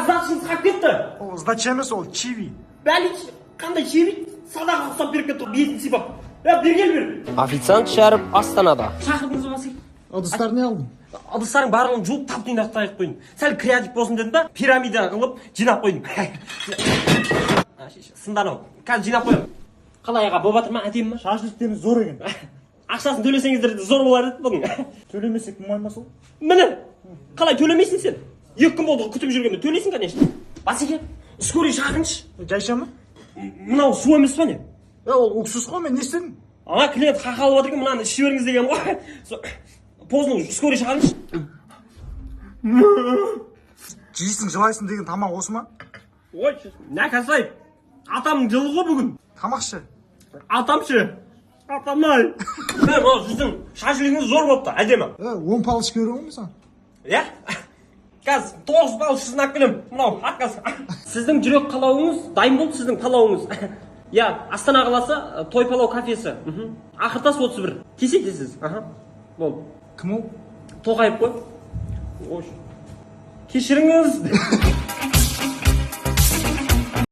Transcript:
сдатшыңыз қалып кетті. Ол сдача емес, ол чиви. Бәлі, қандай чебит? Садаға ұқсап беріп кетті, бетін сипап. Бергел бер. Официант Шәріп Астанада. Шақырдыңыз ба сен? Ыдыстар не алдың? Ыдыстардың барлығын жуып тап-тұйнақ қойып қойдым. Сәл креатив болсын дедім ба, пирамида қылып жинап қойдым. Сындан ау, қазір жинап қойдым. Қалай аға, болып жатыр ма, әдемі ма? Шашлықтен зор екен. Ақшасын төлесеңіздер зор болар еді бұның. Төлемесек болмай сол? Міне, қалай төлемейсің сен? 2 күн болды күтіп жүргенде, төлейсің, конечно. Басеке, скорый шақырыңызшы. Жайша ма? Мынау су емес па не? Ол уксус қой, мен не істедім? Ана клиент қақалып отыр екен, мынаны ішіп беріңіз деген ғой. Поздно, скорый шақырыңызшы. Жейсің, жылайсың деген тамақ осы ма? Ой, не касай. Атамның жылы ғой бүгін. Тамақшы. Атамшы. Атамай. Ол сіздің шашлығыңыз зор болыпты, әдемі. 10 палыш көріп ме саған? Иә? Қазір 9 палыш сізін алып келем. Мынау, отказ. Сіздің жүрек қалауыңыз, дайын болды сіздің талауыңыз. Иә, Астана қаласы, той палау кафесі. Ақыртас 31. Кесетесіз. Болды. Кім ол? Тоқайып қой. Кешіріңіз.